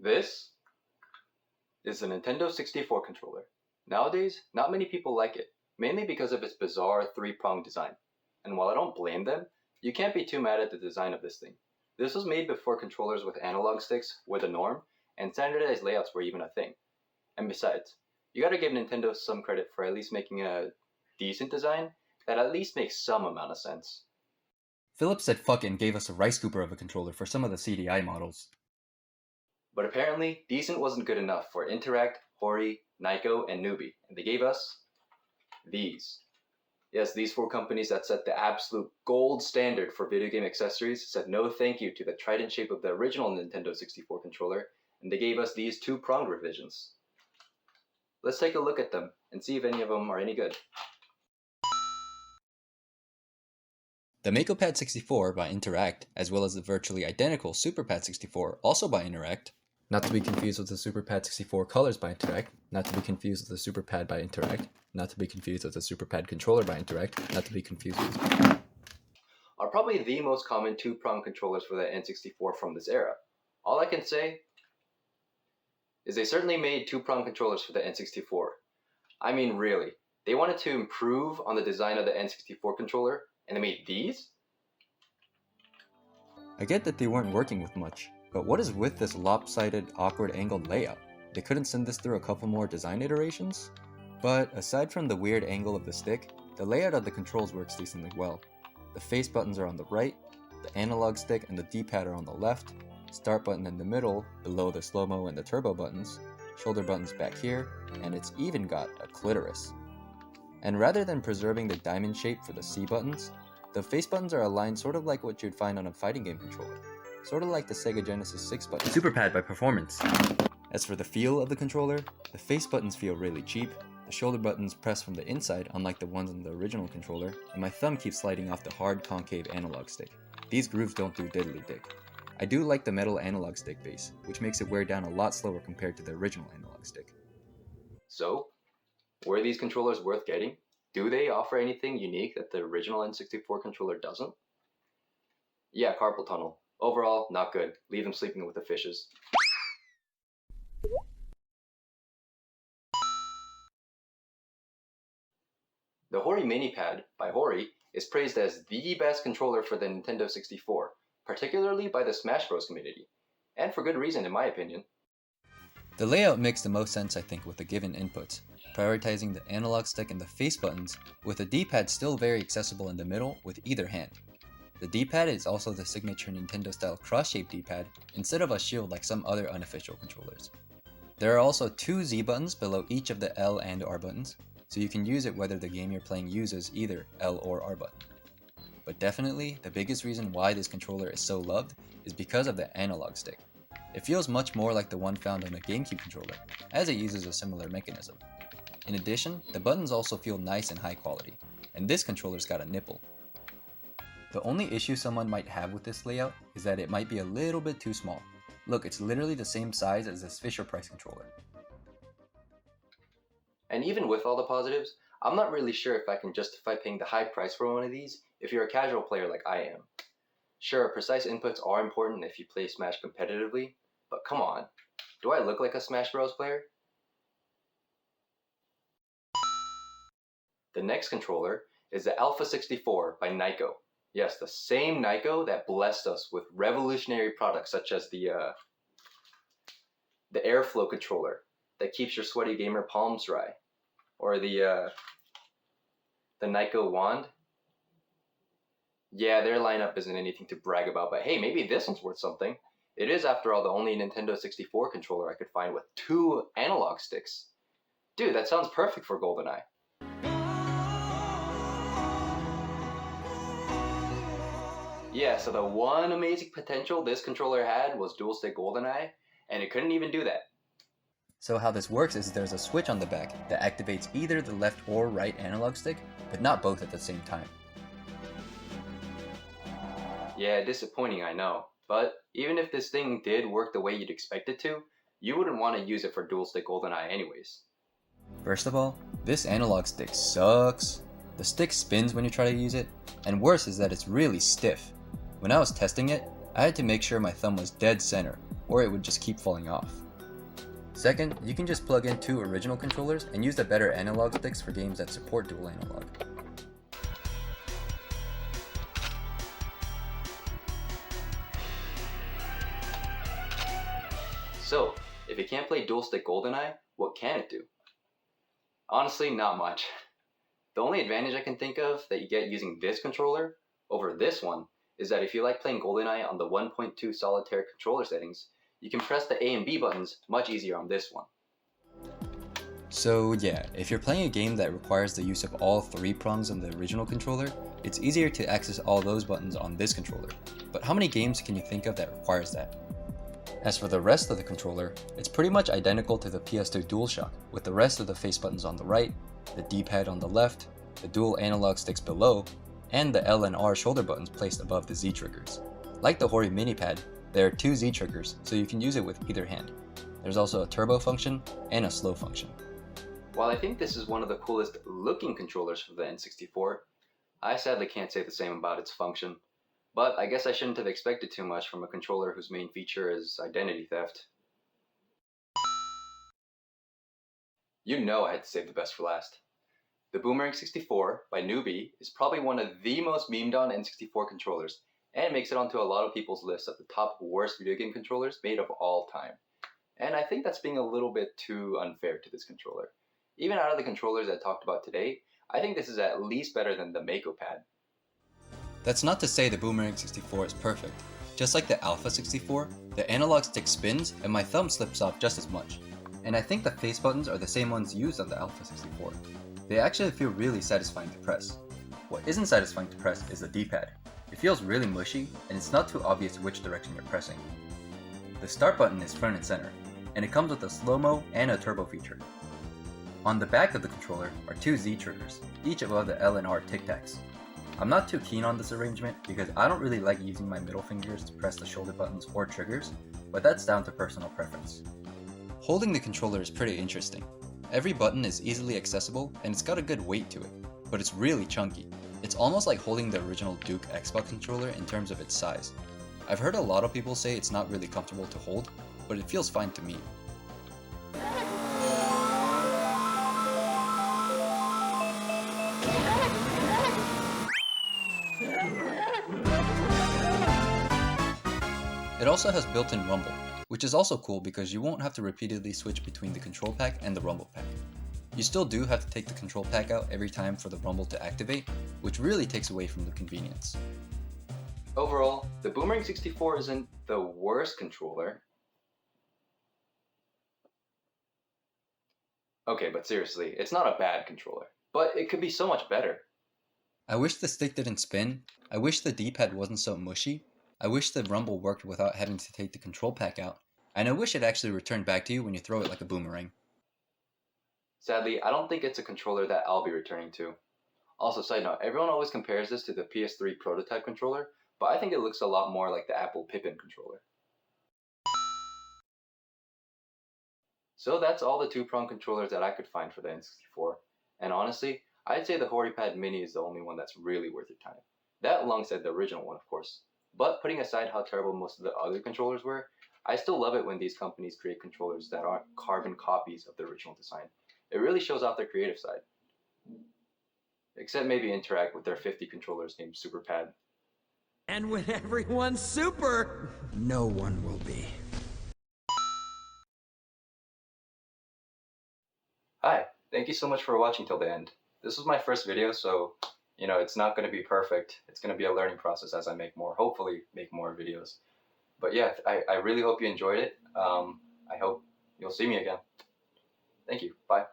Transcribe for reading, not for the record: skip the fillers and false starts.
This is a Nintendo 64 controller. Nowadays, not many people like it, mainly because of its bizarre three-pronged design. And while I don't blame them, you can't be too mad at the design of this thing. This was made before controllers with analog sticks were the norm, and standardized layouts were even a thing. And besides, you gotta give Nintendo some credit for at least making a decent design that at least makes some amount of sense. Philips said fuck it and gave us a rice cooper of a controller for some of the CDI models. But apparently, decent wasn't good enough for Interact, HORI, Nyko, and Nuby, and they gave us these. Yes, these four companies that set the absolute gold standard for video game accessories said no thank you to the trident shape of the original Nintendo 64 controller, and they gave us these two-pronged revisions. Let's take a look at them and see if any of them are any good. The MakoPad 64 by Interact, as well as the virtually identical SuperPad 64, also by Interact, not to be confused with the SuperPad 64 Colors by Interact, not to be confused with the SuperPad by Interact, not to be confused with the SuperPad controller by Interact, not to be confused with... are probably the most common two-pronged controllers for the N64 from this era. All I can say is they certainly made two-pronged controllers for the N64. I mean, really, they wanted to improve on the design of the N64 controller, and they made these? I get that they weren't working with much, but what is with this lopsided, awkward angled layout? They couldn't send this through a couple more design iterations? But aside from the weird angle of the stick, the layout of the controls works decently well. The face buttons are on the right, the analog stick and the D-pad are on the left, start button in the middle, below the slow-mo and the turbo buttons, shoulder buttons back here, and it's even got a clitoris. And rather than preserving the diamond shape for the C buttons, the face buttons are aligned sort of like what you'd find on a fighting game controller, sort of like the Sega Genesis 6 button. SuperPad by Performance. As for the feel of the controller, the face buttons feel really cheap, the shoulder buttons press from the inside unlike the ones on the original controller, and my thumb keeps sliding off the hard concave analog stick. These grooves don't do diddly dick. I do like the metal analog stick base, which makes it wear down a lot slower compared to the original analog stick. So, were these controllers worth getting? Do they offer anything unique that the original N64 controller doesn't? Yeah, carpal tunnel. Overall, not good. Leave them sleeping with the fishes. The HORI Mini Pad by HORI is praised as the best controller for the Nintendo 64, particularly by the Smash Bros community, and for good reason in my opinion. The layout makes the most sense I think with the given inputs, prioritizing the analog stick and the face buttons, with the D-pad still very accessible in the middle with either hand. The D-pad is also the signature Nintendo-style cross-shaped D-pad instead of a shield like some other unofficial controllers. There are also two Z buttons below each of the L and R buttons, so you can use it whether the game you're playing uses either L or R button. But definitely, the biggest reason why this controller is so loved is because of the analog stick. It feels much more like the one found on a GameCube controller, as it uses a similar mechanism. In addition, the buttons also feel nice and high quality, and this controller's got a nipple. The only issue someone might have with this layout is that it might be a little bit too small. Look, it's literally the same size as this Fisher-Price controller. And even with all the positives, I'm not really sure if I can justify paying the high price for one of these if you're a casual player like I am. Sure, precise inputs are important if you play Smash competitively, but come on, do I look like a Smash Bros player? The next controller is the Alpha 64 by Nyko. Yes, the same Nyko that blessed us with revolutionary products such as the Airflow controller that keeps your sweaty gamer palms dry, or the Nyko wand. Yeah, their lineup isn't anything to brag about, but hey, maybe this one's worth something. It is, after all, the only Nintendo 64 controller I could find with two analog sticks. Dude, that sounds perfect for GoldenEye. Yeah, so the one amazing potential this controller had was dual stick GoldenEye, and it couldn't even do that. So how this works is there's a switch on the back that activates either the left or right analog stick, but not both at the same time. Yeah, disappointing, I know. But even if this thing did work the way you'd expect it to, you wouldn't want to use it for dual stick GoldenEye anyways. First of all, this analog stick sucks. The stick spins when you try to use it, and worse is that it's really stiff. When I was testing it, I had to make sure my thumb was dead center, or it would just keep falling off. Second, you can just plug in 2 original controllers and use the better analog sticks for games that support dual analog. So, if it can't play dual stick GoldenEye, what can it do? Honestly, not much. The only advantage I can think of that you get using this controller over this one is that if you like playing GoldenEye on the 1.2 solitaire controller settings, you can press the A and B buttons much easier on this one. So yeah, if you're playing a game that requires the use of all 3 prongs on the original controller, it's easier to access all those buttons on this controller. But how many games can you think of that requires that? As for the rest of the controller, it's pretty much identical to the PS2 DualShock, with the rest of the face buttons on the right, the D-pad on the left, the dual analog sticks below, and the L and R shoulder buttons placed above the Z triggers. Like the HORI Mini Pad, there are 2 Z triggers, so you can use it with either hand. There's also a turbo function and a slow function. While I think this is one of the coolest looking controllers for the N64, I sadly can't say the same about its function. But I guess I shouldn't have expected too much from a controller whose main feature is identity theft. You know I had to save the best for last. The Boomerang 64 by Nuby is probably one of the most memed on N64 controllers, and makes it onto a lot of people's lists of the top worst video game controllers made of all time. And I think that's being a little bit too unfair to this controller. Even out of the controllers I talked about today, I think this is at least better than the MakoPad. That's not to say the Boomerang 64 is perfect. Just like the Alpha 64, the analog stick spins and my thumb slips off just as much. And I think the face buttons are the same ones used on the Alpha 64. They actually feel really satisfying to press. What isn't satisfying to press is the D-pad. It feels really mushy, and it's not too obvious which direction you're pressing. The start button is front and center, and it comes with a slow-mo and a turbo feature. On the back of the controller are 2 Z triggers, each above the L and R tic-tacs. I'm not too keen on this arrangement because I don't really like using my middle fingers to press the shoulder buttons or triggers, but that's down to personal preference. Holding the controller is pretty interesting. Every button is easily accessible and it's got a good weight to it, but it's really chunky. It's almost like holding the original Duke Xbox controller in terms of its size. I've heard a lot of people say it's not really comfortable to hold, but it feels fine to me. It also has built-in rumble, which is also cool because you won't have to repeatedly switch between the control pack and the rumble pack. You still do have to take the control pack out every time for the rumble to activate, which really takes away from the convenience. Overall, the Boomerang 64 isn't the worst controller. Okay, but seriously, it's not a bad controller, but it could be so much better. I wish the stick didn't spin, I wish the D-pad wasn't so mushy, I wish the rumble worked without having to take the control pack out, and I wish it actually returned back to you when you throw it like a boomerang. Sadly, I don't think it's a controller that I'll be returning to. Also, side note, everyone always compares this to the PS3 prototype controller, but I think it looks a lot more like the Apple Pippin controller. So that's all the 2-prong controllers that I could find for the N64, and honestly, I'd say the HORI Pad Mini is the only one that's really worth your time. That alongside the original one, of course. But putting aside how terrible most of the other controllers were, I still love it when these companies create controllers that aren't carbon copies of the original design. It really shows off their creative side. Except maybe Interact with their 50 controllers named SuperPad. And when everyone's super, no one will be. Hi, thank you so much for watching till the end. This was my first video, so it's not going to be perfect. It's going to be a learning process as I make more, hopefully make more videos. But yeah, I really hope you enjoyed it. I hope you'll see me again. Thank you. Bye.